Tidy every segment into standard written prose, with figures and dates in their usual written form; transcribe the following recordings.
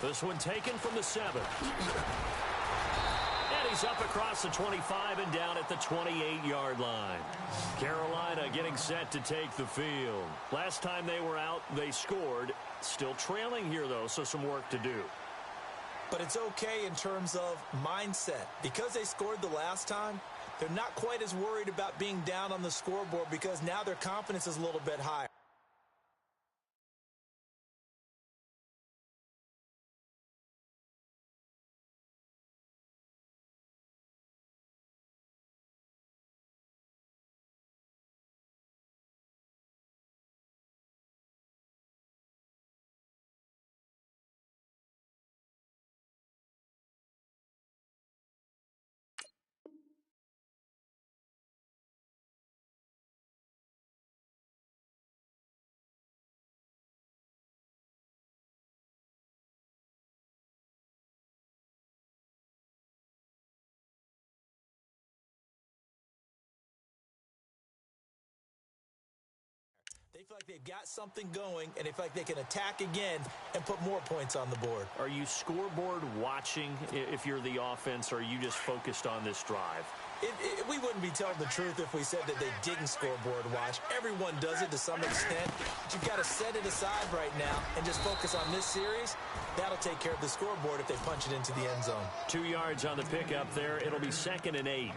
This one taken from the 7. And he's up across the 25 and down at the 28-yard line. Carolina getting set to take the field. Last time they were out, they scored. Still trailing here, though, so some work to do. But it's okay in terms of mindset. Because they scored the last time, they're not quite as worried about being down on the scoreboard because now their confidence is a little bit higher. They feel like they've got something going, and they feel like they can attack again and put more points on the board. Are you scoreboard watching if you're the offense, or are you just focused on this drive? We wouldn't be telling the truth if we said that they didn't scoreboard watch. Everyone does it to some extent. But you've got to set it aside right now and just focus on this series. That'll take care of the scoreboard if they punch it into the end zone. 2 yards on the pickup there. It'll be 2nd and 8.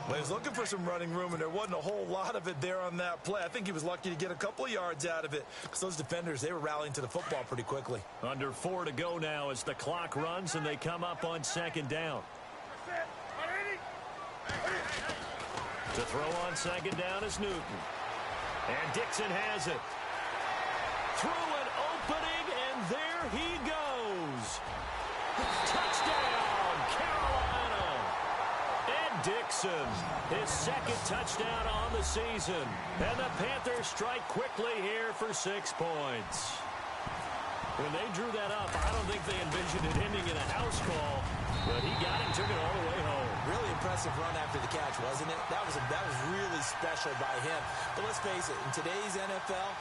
Well, he was looking for some running room, and there wasn't a whole lot of it there on that play. I think he was lucky to get a couple of yards out of it because those defenders, they were rallying to the football pretty quickly. Under 4 to go now as the clock runs, and they come up on 2nd down. To throw on 2nd down is Newton. And Dixon has it. Through an opening, and there he goes. Touchdown, Carolina. Ed Dixon, his 2nd touchdown on the season. And the Panthers strike quickly here for 6 points. When they drew that up, I don't think they envisioned it ending in a house call, but he got him, took it all the way home. Really impressive run after the catch, wasn't it? That was really special by him. But let's face it, in today's NFL,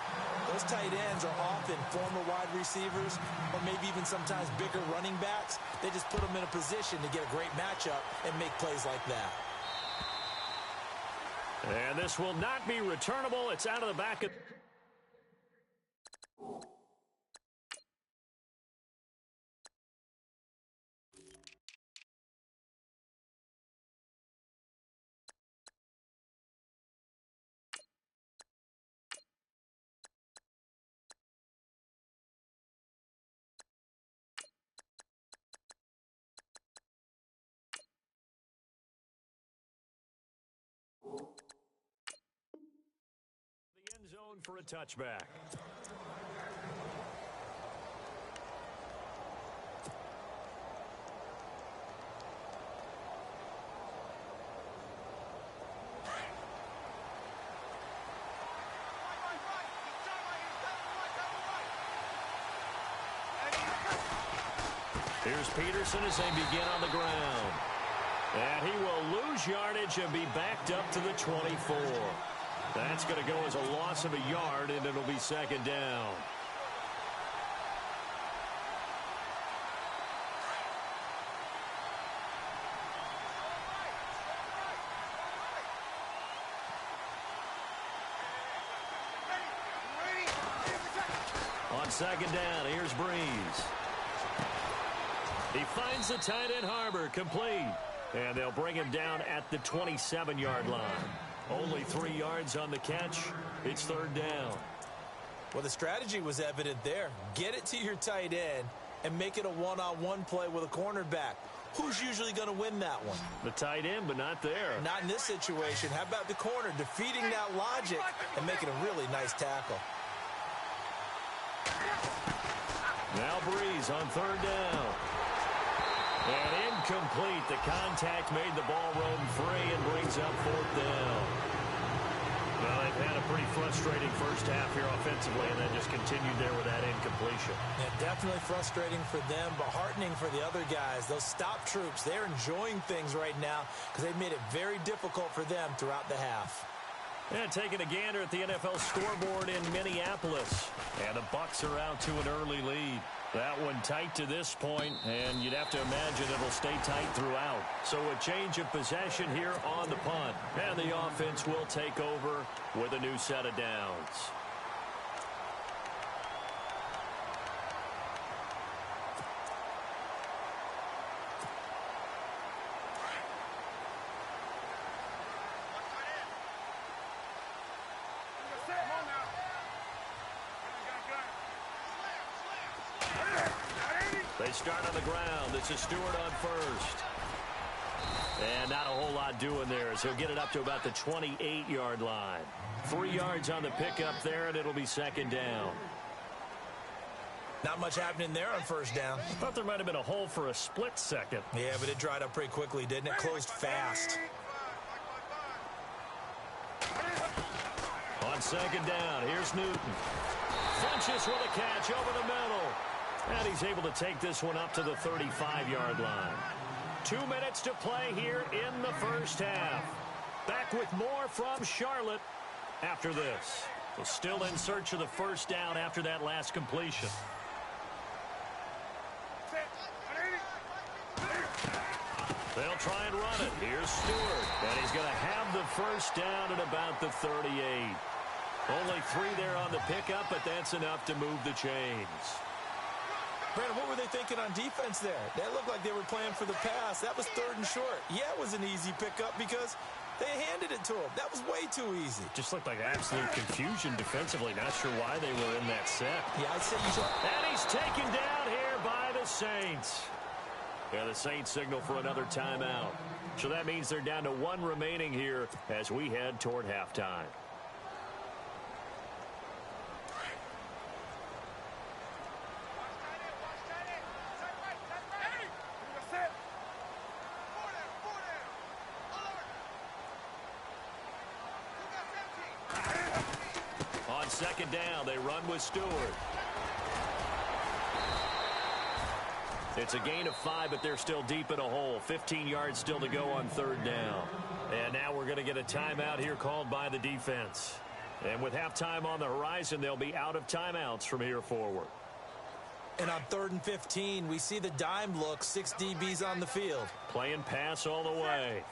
those tight ends are often former wide receivers or maybe even sometimes bigger running backs. They just put them in a position to get a great matchup and make plays like that. And this will not be returnable. It's out of the back of... zone for a touchback. Here's Peterson as they begin on the ground. And he will lose yardage and be backed up to the 24. That's going to go as a loss of a yard, and it'll be 2nd down. On 2nd down, here's Breeze. He finds the tight end Harbor, complete. And they'll bring him down at the 27-yard line. Only 3 yards on the catch. It's 3rd down. Well, the strategy was evident there. Get it to your tight end and make it a one-on-one play with a cornerback. Who's usually going to win that one? The tight end, but not there. Not in this situation. How about the corner defeating that logic and making a really nice tackle? Now Breeze on 3rd down. And incomplete. The contact made the ball roam free and brings up 4th down. Well, they've had a pretty frustrating first half here offensively, and then just continued there with that incompletion. Yeah, definitely frustrating for them, but heartening for the other guys. Those stop troops, they're enjoying things right now because they've made it very difficult for them throughout the half. And taking a gander at the NFL scoreboard in Minneapolis. And the Bucs are out to an early lead. That one tight to this point, and you'd have to imagine it'll stay tight throughout. So a change of possession here on the punt. And the offense will take over with a new set of downs. They start on the ground. This is Stewart on first. And not a whole lot doing there as he'll get it up to about the 28-yard line. 3 yards on the pickup there, and it'll be second down. Not much happening there on first down. Thought there might have been a hole for a split second. Yeah, but it dried up pretty quickly, didn't it? Closed fast. On second down, here's Newton. Funches with a catch over the middle. And he's able to take this one up to the 35-yard line. 2 minutes to play here in the first half. Back with more from Charlotte after this. We're still in search of the first down after that last completion. They'll try and run it. Here's Stewart. And he's going to have the first down at about the 38. Only 3 there on the pickup, but that's enough to move the chains. Brandon, what were they thinking on defense there? That looked like they were playing for the pass. That was 3rd and short. Yeah, it was an easy pickup because they handed it to him. That was way too easy. Just looked like absolute confusion defensively. Not sure why they were in that set. Yeah, I'd say you should. And he's taken down here by the Saints. Yeah, the Saints signal for another timeout. So that means they're down to 1 remaining here as we head toward halftime. On second down, they run with Stewart. It's a gain of 5, but they're still deep in a hole. 15 yards still to go on 3rd down. And now we're going to get a timeout here called by the defense. And with halftime on the horizon, they'll be out of timeouts from here forward. And on 3rd and 15, we see the dime look, 6 DBs on the field. Playing pass all the way.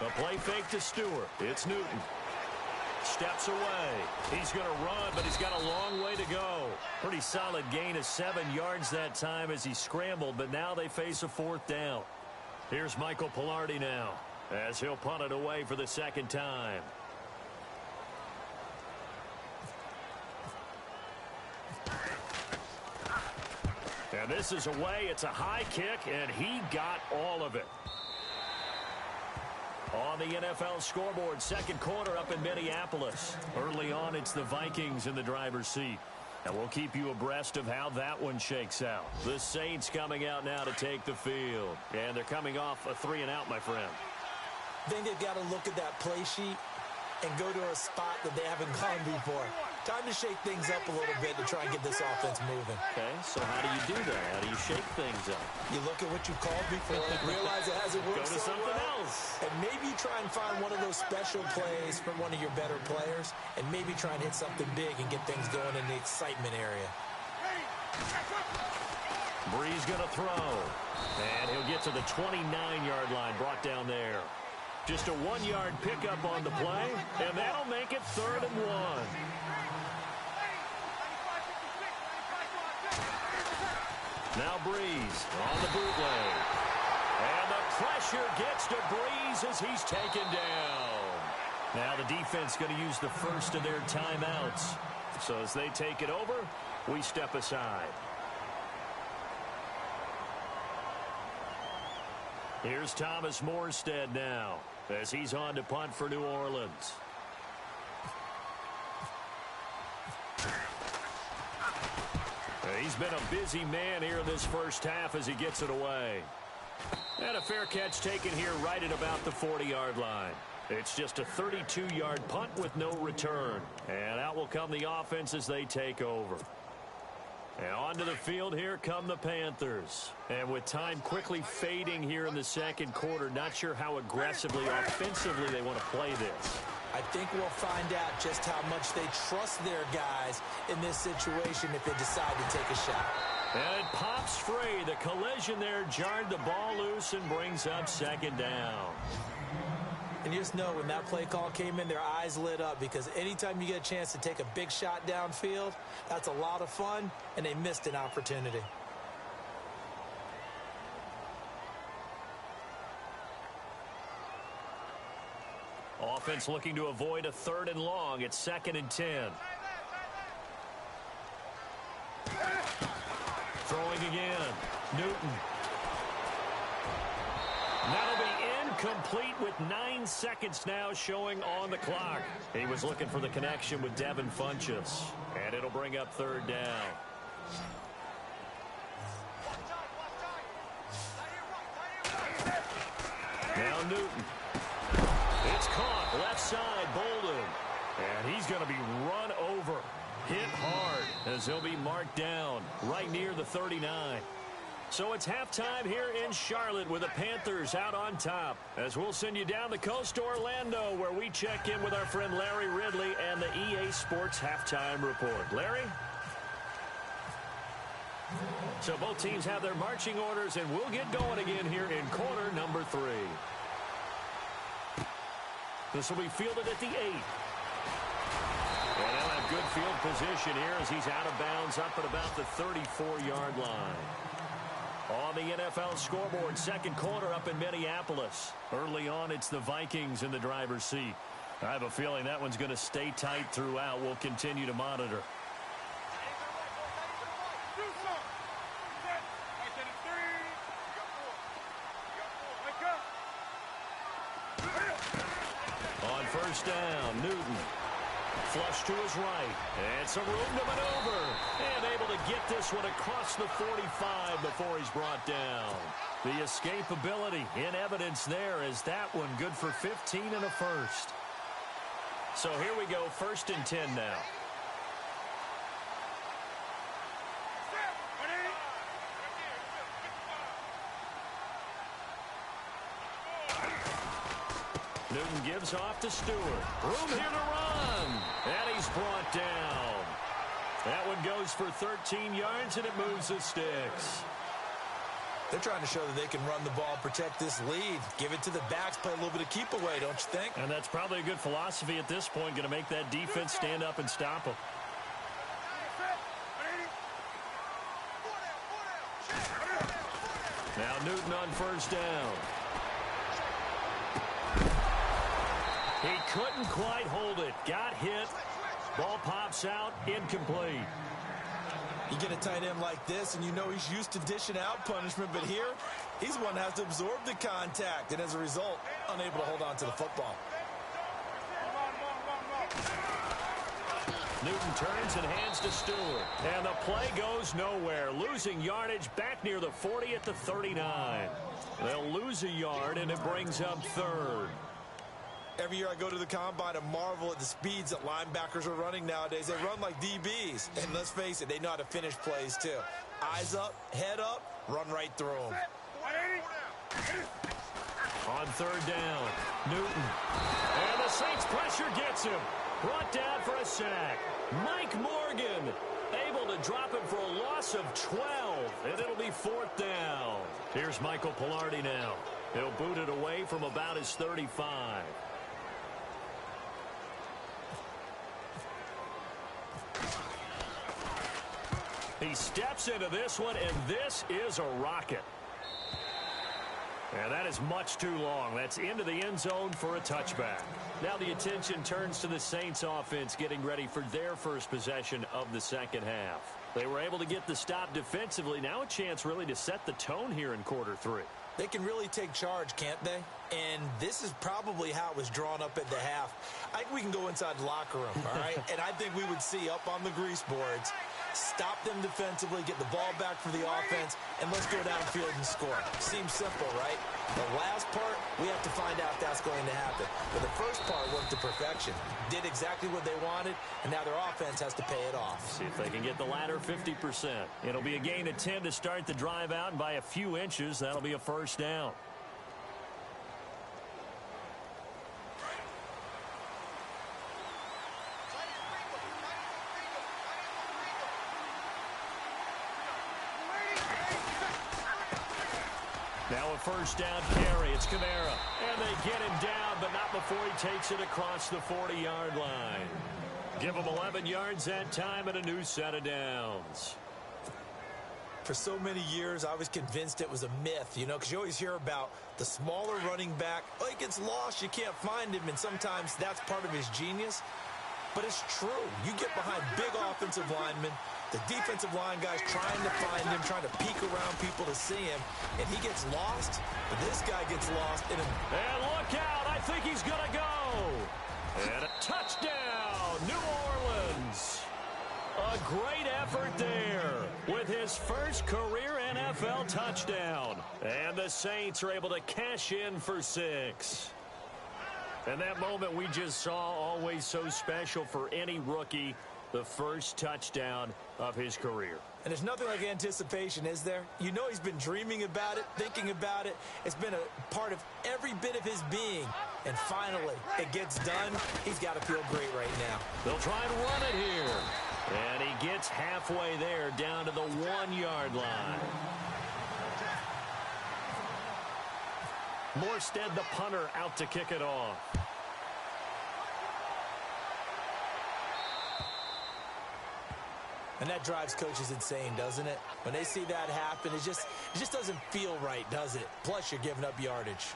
A play fake to Stewart. It's Newton. Steps away. He's going to run, but he's got a long way to go. Pretty solid gain of 7 yards that time as he scrambled, but now they face a 4th down. Here's Michael Pilardi now as he'll punt it away for the 2nd time. And this is away. It's a high kick, and he got all of it. On the NFL scoreboard, 2nd quarter up in Minneapolis. Early on, it's the Vikings in the driver's seat. And we'll keep you abreast of how that one shakes out. The Saints coming out now to take the field. And they're coming off a 3-and-out, my friend. I think they've got to look at that play sheet and go to a spot that they haven't gone before. Time to shake things up a little bit to try and get this offense moving. Okay, so how do you do that? How do you shake things up? You look at what you called before, realize it hasn't worked Go to so something well, else. and maybe try and find one of those special plays from one of your better players, and maybe try and hit something big and get things going in the excitement area. Breeze going to throw. And he'll get to the 29-yard line, brought down there. Just a 1-yard pickup on the play, and that'll make it 3rd and 1. Now Breeze on the bootleg. And the pressure gets to Breeze as he's taken down. Now the defense going to use the first of their timeouts. So as they take it over, we step aside. Here's Thomas Morstead now as he's on to punt for New Orleans. He's been a busy man here in this first half as he gets it away. And a fair catch taken here right at about the 40-yard line. It's just a 32-yard punt with no return. And out will come the offense as they take over. And onto the field, here come the Panthers. And with time quickly fading here in the second quarter, not sure how aggressively, offensively they want to play this. I think we'll find out just how much they trust their guys in this situation if they decide to take a shot. And it pops free. The collision there jarred the ball loose and brings up second down. And you just know when that play call came in, their eyes lit up, because anytime you get a chance to take a big shot downfield, that's a lot of fun, and they missed an opportunity. Offense looking to avoid a 3rd and long. It's 2nd and 10. Throwing again. Newton. That'll be incomplete with 9 seconds now showing on the clock. He was looking for the connection with Devin Funchess. And it'll bring up 3rd down. Now Newton. It's caught left side, Bolden. And he's going to be run over. Hit hard as he'll be marked down right near the 39. So it's halftime here in Charlotte with the Panthers out on top. As we'll send you down the coast to Orlando, where we check in with our friend Larry Ridley and the EA Sports Halftime Report. Larry? So both teams have their marching orders, and we'll get going again here in quarter number 3. This will be fielded at the 8. And they'll have good field position here as he's out of bounds up at about the 34-yard line. On the NFL scoreboard, second quarter up in Minneapolis. Early on, it's the Vikings in the driver's seat. I have a feeling that one's going to stay tight throughout. We'll continue to monitor. On first down, Newton. Flush to his right. And some room to maneuver. And able to get this one across the 45 before he's brought down. The escapability in evidence there as that one good for 15 and a first. So here we go, 1st and 10 now. Newton gives off to Stewart. Room here to run. And he's brought down. That one goes for 13 yards, and it moves the sticks. They're trying to show that they can run the ball, protect this lead. Give it to the backs, play a little bit of keep away, don't you think? And that's probably a good philosophy at this point, going to make that defense stand up and stop them. Now Newton on first down. He couldn't quite hold it. Got hit. Ball pops out. Incomplete. You get a tight end like this, and you know he's used to dishing out punishment, but here, he's the one that has to absorb the contact, and as a result, unable to hold on to the football. Newton turns and hands to Stewart. And the play goes nowhere. Losing yardage back near the 40 at the 39. They'll lose a yard, and it brings up 3rd. Every year I go to the combine and marvel at the speeds that linebackers are running nowadays. They run like DBs. And let's face it, they know how to finish plays too. Eyes up, head up, run right through them. On 3rd down, Newton. And the Saints pressure gets him. Brought down for a sack. Mike Morgan able to drop it for a loss of 12. And it'll be 4th down. Here's Michael Pilardi now. He'll boot it away from about his 35. He steps into this one, and this is a rocket. And that is much too long. That's into the end zone for a touchback. Now the attention turns to the Saints offense getting ready for their first possession of the second half. They were able to get the stop defensively. Now a chance really to set the tone here in quarter 3. They can really take charge, can't they? And this is probably how it was drawn up at the half. I think we can go inside the locker room, all right? And I think we would see up on the grease boards, stop them defensively, get the ball back for the offense, and let's go downfield and score. Seems simple, right? The last part, we have to find out if that's going to happen. But the first part worked to perfection. Did exactly what they wanted, and now their offense has to pay it off. See if they can get the latter 50%. It'll be a gain of 10 to start the drive out, and by a few inches, that'll be a first down. Now a first down carry. It's Kamara. And they get him down, but not before he takes it across the 40-yard line. Give him 11 yards that time and a new set of downs. For so many years, I was convinced it was a myth, you know, because you always hear about the smaller running back. Oh, he gets lost, you can't find him, and sometimes that's part of his genius. But it's true. You get behind big offensive linemen, the defensive line guys trying to find him, trying to peek around people to see him, and he gets lost, but this guy gets lost. And look out. I think he's going to go. And a touchdown, New Orleans. A great effort there with his first career NFL touchdown. And the Saints are able to cash in for 6. And that moment we just saw, always so special for any rookie, the first touchdown of his career. And there's nothing like anticipation, is there? You know he's been dreaming about it, thinking about it. It's been a part of every bit of his being. And finally, it gets done. He's got to feel great right now. They'll try and run it here. And he gets halfway there, down to the 1-yard line. Morstead, the punter, out to kick it off. And that drives coaches insane, doesn't it? When they see that happen, it just doesn't feel right, does it? Plus, you're giving up yardage.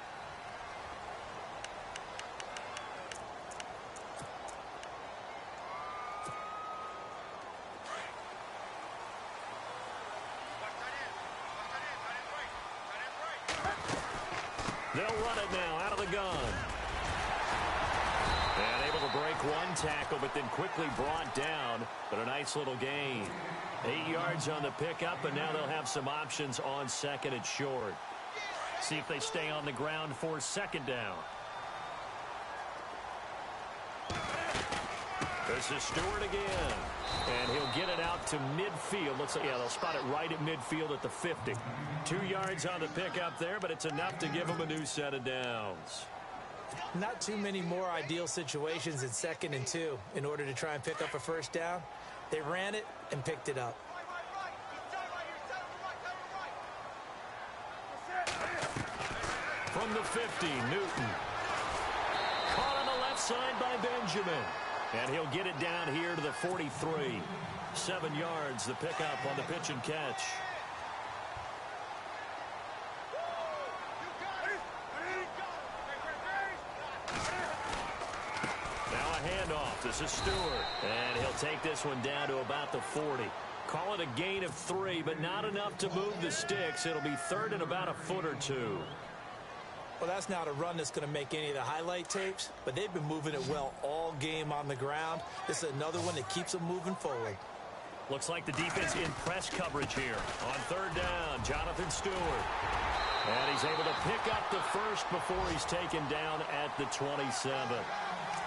They'll run it now out of the gun. And able to break one tackle, but then quickly brought down. But a nice little gain. 8 yards on the pickup, and now they'll have some options on second and short. See if they stay on the ground for second down. This is Stewart again. And he'll get it out to midfield. Looks like, yeah, they'll spot it right at midfield at the 50. 2 yards on the pickup there, but it's enough to give them a new set of downs. Not too many more ideal situations in 2nd and 2 in order to try and pick up a first down. They ran it and picked it up. From the 50, Newton. Caught on the left side by Benjamin. And he'll get it down here to the 43. 7 yards, the pickup on the pitch and catch. Now a handoff. This is Stewart. And he'll take this one down to about the 40. Call it a gain of 3, but not enough to move the sticks. It'll be third and about a foot or two. Well, that's not a run that's going to make any of the highlight tapes, but they've been moving it well all game on the ground. This is another one that keeps them moving forward. Looks like the defense in press coverage here. On third down, Jonathan Stewart. And he's able to pick up the first before he's taken down at the 27.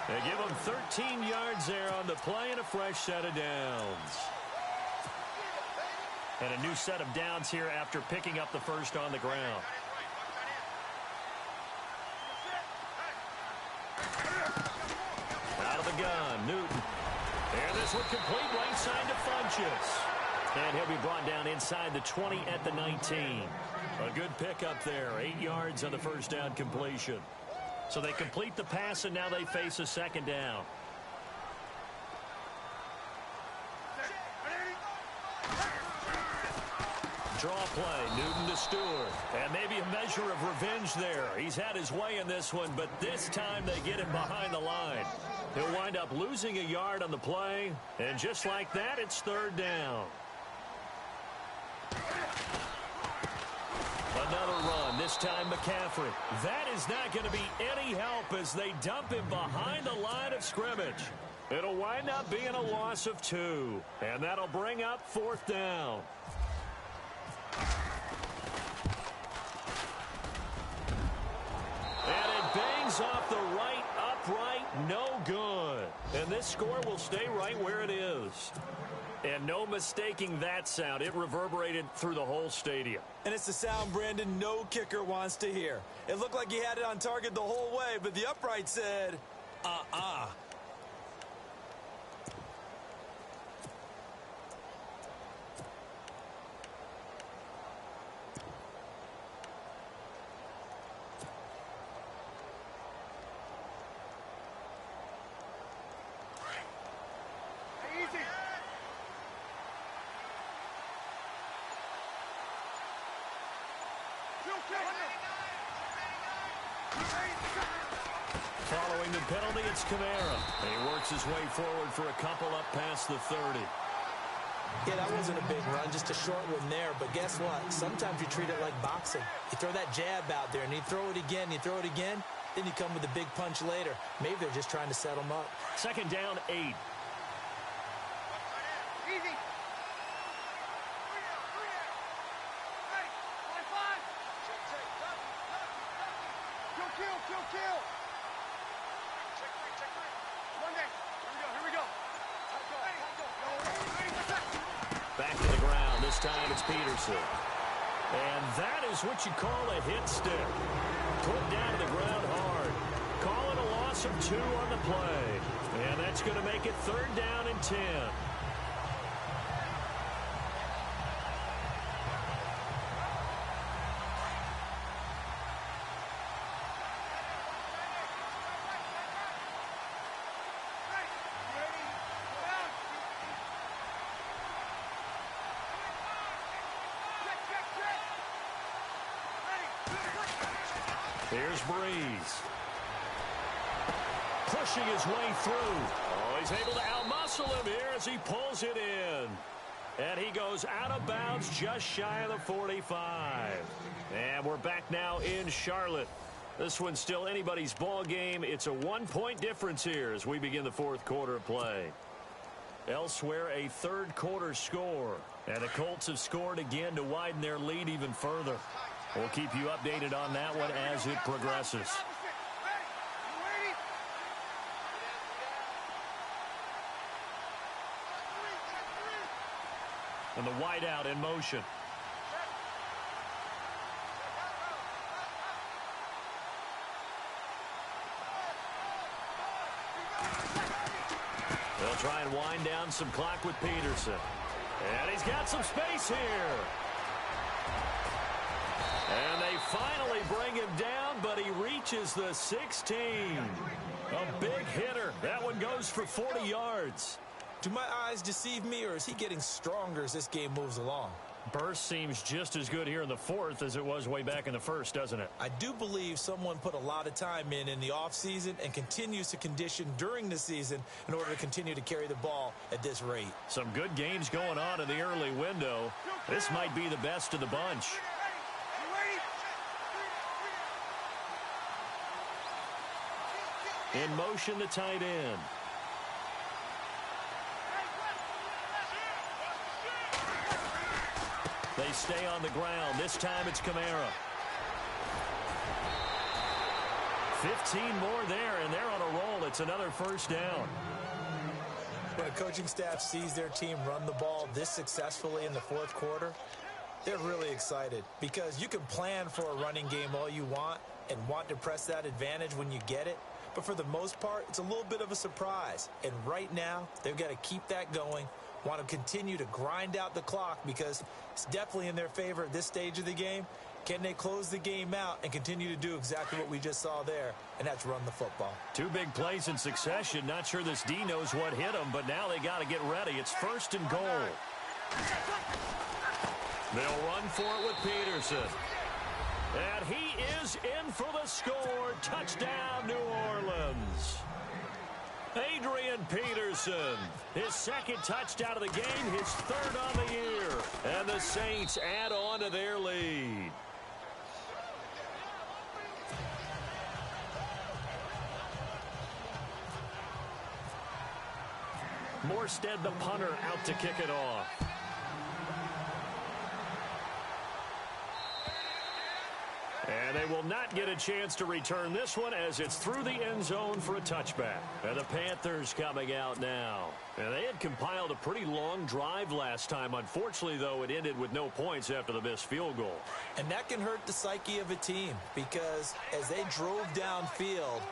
They give him 13 yards there on the play and a fresh set of downs. And a new set of downs here after picking up the first on the ground. Out of the gun, Newton. And this one complete right side to Funchess. And he'll be brought down inside the 20 at the 19. A good pickup there. 8 yards on the first down completion. So they complete the pass, and now they face a second down. Draw play, Newton to Stewart. And maybe a measure of revenge there. He's had his way in this one, but this time they get him behind the line. He'll wind up losing a yard on the play, and just like that, it's third down. Another run. This this time McCaffrey. That is not going to be any help as they dump him behind the line of scrimmage. It'll wind up being a loss of 2, and that'll bring up 4th down. And it bangs off the right upright, no good. And this score will stay right where it is. And no mistaking that sound. It reverberated through the whole stadium. And it's the sound, Brandon, no kicker wants to hear. It looked like he had it on target the whole way, but the upright said, Following the penalty, it's Kamara. And he works his way forward for a couple up past the 30. Yeah, that wasn't a big run, just a short one there. But guess what? Sometimes you treat it like boxing. You throw that jab out there, and you throw it again, then you come with a big punch later. Maybe they're just trying to set him up. 2nd down, 8. Easy. Kill. Check 3. One day. Here we go. Back to the ground. This time it's Peterson. And that is what you call a hit stick. Put down to the ground hard. Call it a loss of 2 on the play. And that's going to make it 3rd down and 10. Here's Breeze. Pushing his way through. Oh, he's able to outmuscle him here as he pulls it in. And he goes out of bounds just shy of the 45. And we're back now in Charlotte. This one's still anybody's ball game. It's a 1-point difference here as we begin the 4th quarter of play. Elsewhere, a 3rd quarter score. And the Colts have scored again to widen their lead even further. We'll keep you updated on that one as it progresses. And the wideout in motion. They'll try and wind down some clock with Peterson. And he's got some space here. And they finally bring him down, but he reaches the 16. A big hitter. That one goes for 40 yards. Do my eyes deceive me, or is he getting stronger as this game moves along? Burst seems just as good here in the 4th as it was way back in the 1st, doesn't it? I do believe someone put a lot of time in the offseason and continues to condition during the season in order to continue to carry the ball at this rate. Some good games going on in the early window. This might be the best of the bunch. In motion, the tight end. They stay on the ground. This time it's Kamara. 15 more there, and they're on a roll. It's another 1st down. When a coaching staff sees their team run the ball this successfully in the 4th quarter, they're really excited because you can plan for a running game all you want and want to press that advantage when you get it. But for the most part, it's a little bit of a surprise. And right now, they've got to keep that going, want to continue to grind out the clock because it's definitely in their favor at this stage of the game. Can they close the game out and continue to do exactly what we just saw there, and that's run the football? 2 big plays in succession. Not sure this D knows what hit him, but now they got to get ready. It's 1st and goal. They'll run for it with Peterson. And he is in for the score. Touchdown, New Orleans. Adrian Peterson, his 2nd touchdown of the game, his 3rd on the year. And the Saints add on to their lead. Morstead, the punter, out to kick it off. And they will not get a chance to return this one as it's through the end zone for a touchback. And the Panthers coming out now. And they had compiled a pretty long drive last time. Unfortunately, though, it ended with no points after the missed field goal. And that can hurt the psyche of a team because as they drove downfield,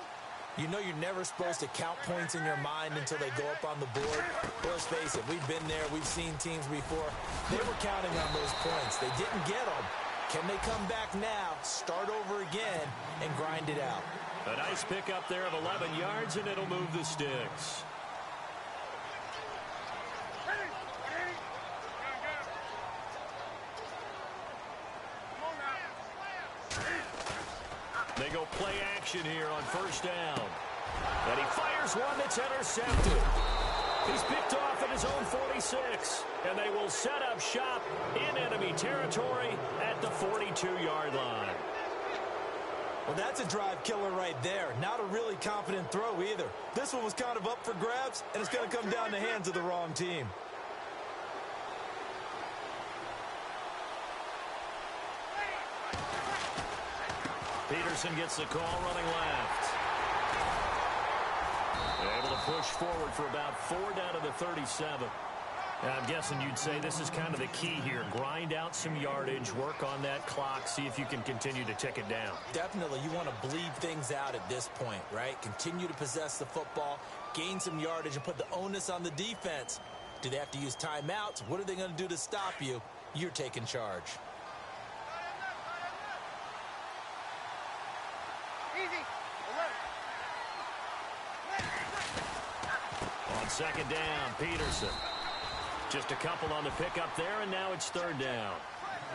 you know you're never supposed to count points in your mind until they go up on the board. Well, let's face it, we've been there. We've seen teams before. They were counting on those points. They didn't get them. Can they come back now, start over again, and grind it out? A nice pickup there of 11 yards, and it'll move the sticks. They go play action here on first down. And he fires one that's intercepted. He's picked off at his own 46. And they will set up shop in enemy territory at the 42-yard line. Well, that's a drive killer right there. Not a really confident throw either. This one was kind of up for grabs, and it's going to come down the hands of the wrong team. Peterson gets the call running left. Able to push forward for about 4 down to the 37. I'm guessing you'd say this is kind of the key here. Grind out some yardage, work on that clock, see if you can continue to tick it down. Definitely, you want to bleed things out at this point, right? Continue to possess the football, gain some yardage, and put the onus on the defense. Do they have to use timeouts? What are they going to do to stop you? You're taking charge. Easy. On second down, Peterson. Just a couple on the pickup there, and now it's third down.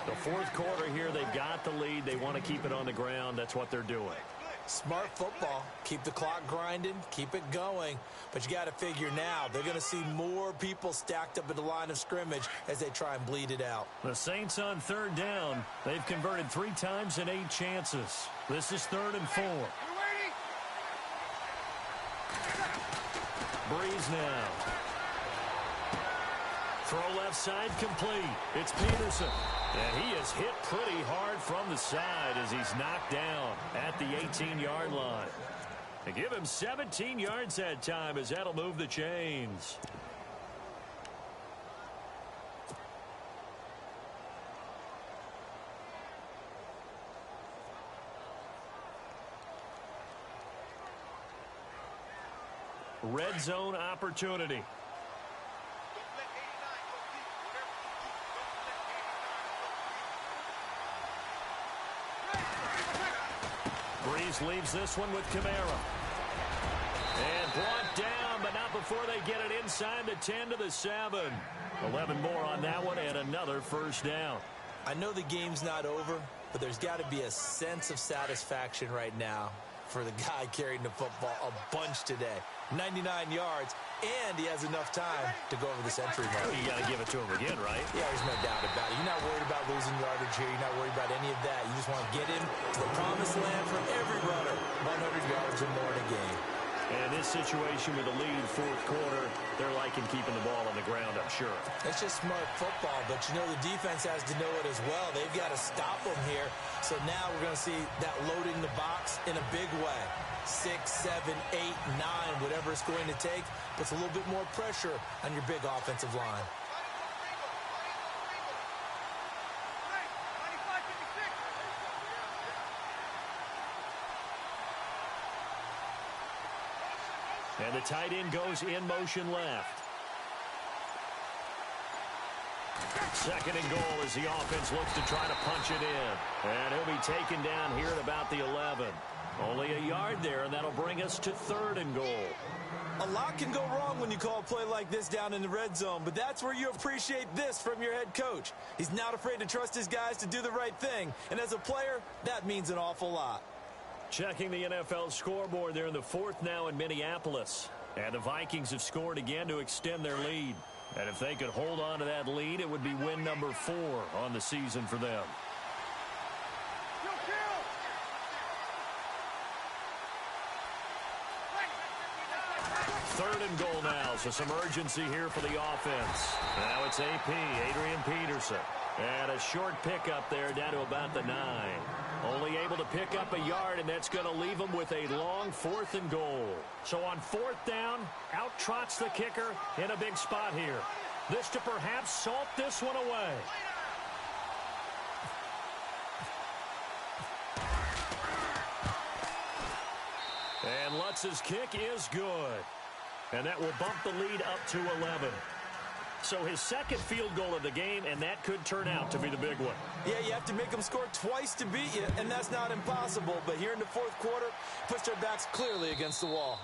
The fourth quarter here, they've got the lead. They want to keep it on the ground. That's what they're doing. Smart football. Keep the clock grinding. Keep it going. But you got to figure now, they're going to see more people stacked up at the line of scrimmage as they try and bleed it out. The Saints on third down. They've converted 3 times in 8 chances. This is 3rd and 4. Breeze now. Throw left side complete. It's Peterson. And he is hit pretty hard from the side as he's knocked down at the 18-yard line. They give him 17 yards that time as that'll move the chains. Red zone opportunity. Breeze leaves this one with Kamara. And brought down, but not before they get it inside the 10 to the 7. 11 more on that one and another first down. I know the game's not over, but there's got to be a sense of satisfaction right now for the guy carrying the football a bunch today. 99 yards, and he has enough time to go over the century mark. You got to give it to him again, right? Yeah, there's no doubt about it. You're not worried about losing yardage here. You're not worried about any of that. You just want to get him to the promised land for every runner. 100 yards or more in a game. And this situation with a lead fourth quarter, they're liking keeping the ball on the ground, I'm sure. It's just smart football, but you know the defense has to know it as well. They've got to stop them here. So now we're going to see that loading the box in a big way. 6, 7, 8, 9, whatever it's going to take, puts a little bit more pressure on your big offensive line. And the tight end goes in motion left. Second and goal as the offense looks to try to punch it in. And he'll be taken down here at about the 11. Only a yard there, and that'll bring us to 3rd and goal. A lot can go wrong when you call a play like this down in the red zone, but that's where you appreciate this from your head coach. He's not afraid to trust his guys to do the right thing, and as a player, that means an awful lot. Checking the NFL scoreboard, they're in the 4th now in Minneapolis. And the Vikings have scored again to extend their lead. And if they could hold on to that lead, it would be win number 4 on the season for them. 3rd and goal now, So some urgency here for the offense. Now it's AP, Adrian Peterson. And a short pickup there down to about the 9. Only able to pick up a yard, and that's going to leave them with a long 4th and goal. So on 4th down, out trots the kicker in a big spot here. This to perhaps salt this one away. And Lutz's kick is good. And that will bump the lead up to 11. So his second field goal of the game, and that could turn out to be the big one. Yeah, you have to make them score twice to beat you, and that's not impossible. But here in the 4th quarter, puts their backs clearly against the wall.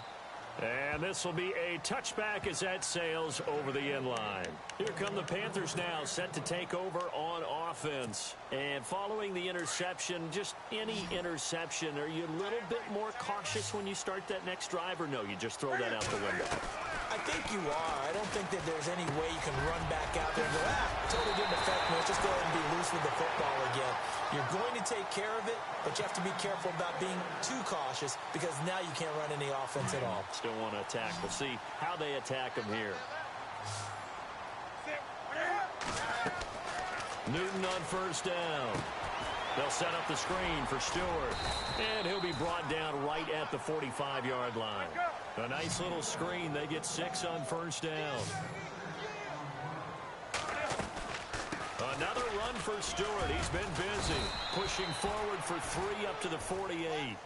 And this will be a touchback as that sails over the end line. Here come the Panthers now, set to take over on offense. And following the interception, just any interception, are you a little bit more cautious when you start that next drive, or no, you just throw that out the window? I think you are. I don't think that there's any way you can run back out there and go, totally didn't affect me. Let's just go ahead and be loose with the football again. You're going to take care of it, but you have to be careful about being too cautious because now you can't run any offense at all. Still want to attack. We'll see how they attack him here. Newton on 1st down. They'll set up the screen for Stewart. And he'll be brought down right at the 45-yard line. A nice little screen. They get 6 on 1st down. Another run for Stewart. He's been busy. Pushing forward for 3 up to the 48.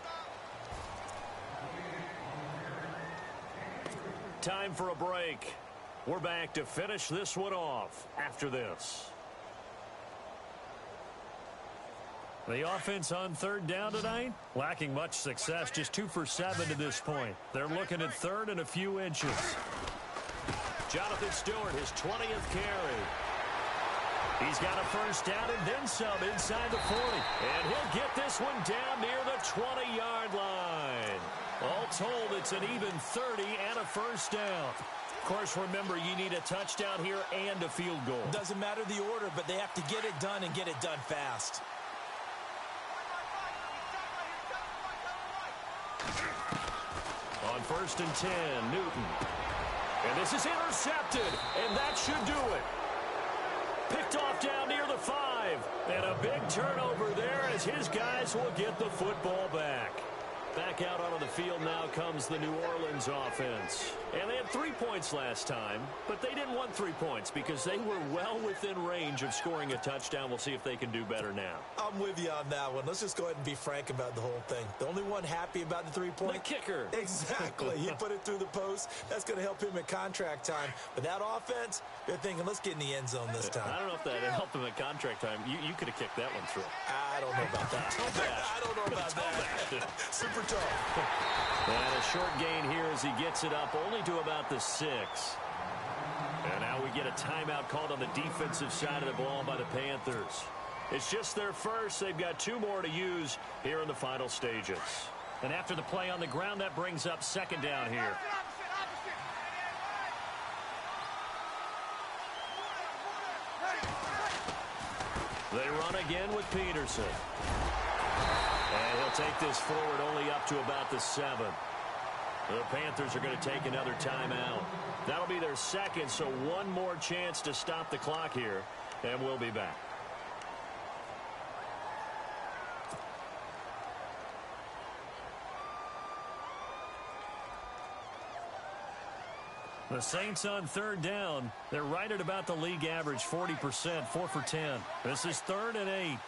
Time for a break. We're back to finish this one off after this. The offense on 3rd down tonight, lacking much success, just 2 for 7 to this point. They're looking at 3rd and a few inches. Jonathan Stewart, his 20th carry. He's got a 1st down and then some inside the 40. And he'll get this one down near the 20-yard line. All told, it's an even 30 and a 1st down. Of course, remember, you need a touchdown here and a field goal. Doesn't matter the order, but they have to get it done and get it done fast. On 1st and 10, Newton. And this is intercepted, and that should do it. Picked off down near the 5. And a big turnover there as his guys will get the football back. Back out onto the field now comes the New Orleans offense. And they had 3 points last time, but they didn't want 3 points because they were well within range of scoring a touchdown. We'll see if they can do better now. I'm with you on that one. Let's just go ahead and be frank about the whole thing. The only one happy about the 3-point? The kicker. Exactly. He put it through the post. That's going to help him at contract time. But that offense, they're thinking, let's get in the end zone this time. I don't know if that helped him at contract time. You could have kicked that one through. I don't know about that. I don't know about that. Super tough. And a short gain here as he gets it up only to about the 6. And now we get a timeout called on the defensive side of the ball by the Panthers. It's just their first. They've got 2 more to use here in the final stages. And after the play on the ground, that brings up 2nd down here. They run again with Peterson. And he'll take this forward only up to about the 7. The Panthers are going to take another timeout. That'll be their 2nd, so 1 more chance to stop the clock here, and we'll be back. The Saints on 3rd down. They're right at about the league average, 40%, 4 for 10. This is 3rd and 8.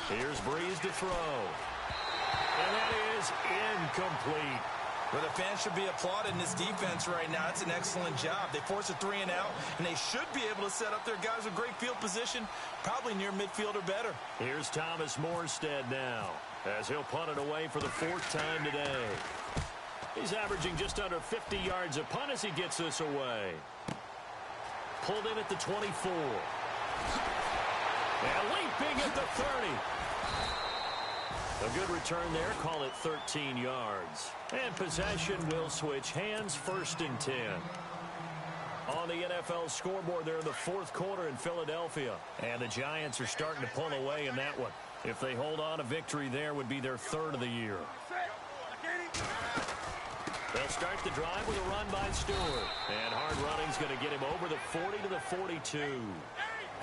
Here's Breeze to throw. And that is incomplete. Well, the fans should be applauding this defense right now. It's an excellent job. They force a 3 and out, and they should be able to set up their guys with great field position, probably near midfield or better. Here's Thomas Morstead now, as he'll punt it away for the 4th time today. He's averaging just under 50 yards a punt as he gets this away. Pulled in at the 24. And leaping at the 30. A good return there. Call it 13 yards. And possession will switch hands, 1st and 10. On the NFL scoreboard there in the 4th quarter in Philadelphia. And the Giants are starting to pull away in that one. If they hold on, a victory there would be their 3rd of the year. They'll start the drive with a run by Stewart. And hard running's going to get him over the 40 to the 42.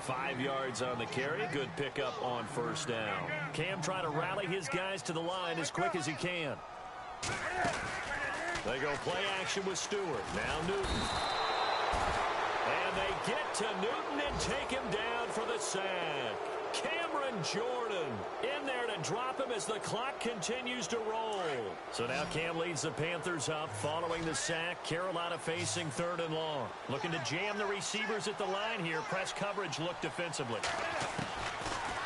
5 yards on the carry. Good pickup on first down. Cam trying to rally his guys to the line as quick as he can. They go play action with Stewart. Now Newton. And they get to Newton and take him down for the sack. Cameron Jordan in there to drop him as the clock continues to roll. So now Cam leads the Panthers up following the sack. Carolina facing 3rd and long. Looking to jam the receivers at the line here. Press coverage look defensively.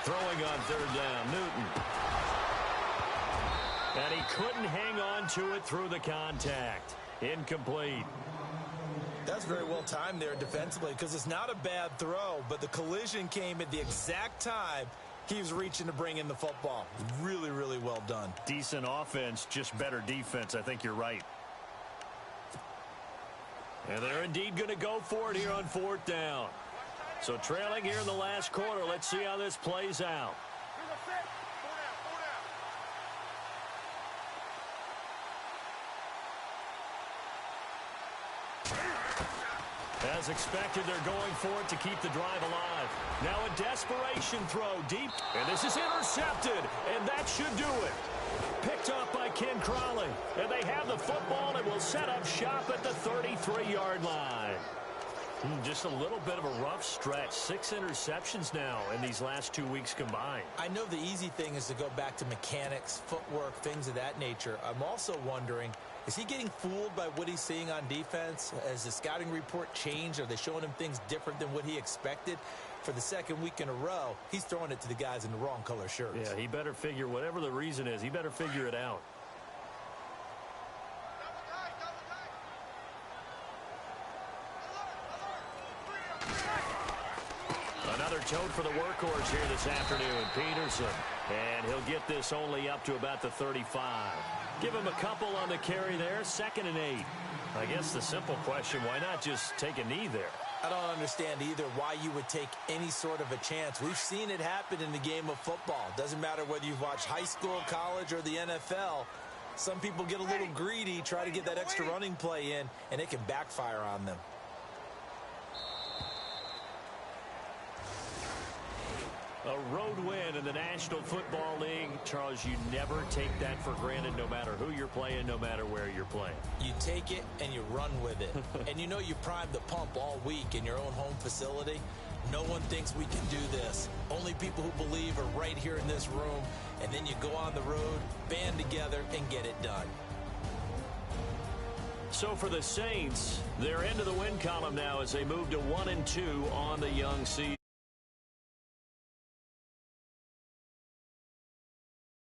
Throwing on 3rd down, Newton. And he couldn't hang on to it through the contact. Incomplete. That's very well timed there defensively because it's not a bad throw, but the collision came at the exact time he was reaching to bring in the football. Really, really well done. Decent offense, just better defense. I think you're right. And they're indeed going to go for it here on 4th down. So trailing here in the last quarter. Let's see how this plays out. As expected, they're going for it to keep the drive alive. Now a desperation throw deep, and this is intercepted, and that should do it. Picked up by Ken Crawley, and they have the football and will set up shop at the 33-yard line. Just a little bit of a rough stretch. 6 interceptions now in these last 2 weeks combined. I know the easy thing is to go back to mechanics, footwork, things of that nature. I'm also wondering, is he getting fooled by what he's seeing on defense? Has the scouting report changed? Are they showing him things different than what he expected? For the 2nd week in a row, he's throwing it to the guys in the wrong color shirts. Yeah, he better figure, whatever the reason is, he better figure it out. Another tote for the workhorse here this afternoon, Peterson. And he'll get this only up to about the 35. Give him a couple on the carry there, 2nd and 8. I guess the simple question, why not just take a knee there? I don't understand either why you would take any sort of a chance. We've seen it happen in the game of football. Doesn't matter whether you've watched high school, college, or the NFL. Some people get a little greedy, try to get that extra running play in, and it can backfire on them. A road win in the National Football League. Charles, you never take that for granted no matter who you're playing, no matter where you're playing. You take it and you run with it. And you know you primed the pump all week in your own home facility. No one thinks we can do this. Only people who believe are right here in this room. And then you go on the road, band together, and get it done. So for the Saints, they're into the win column now as they move to 1-2 on the young season.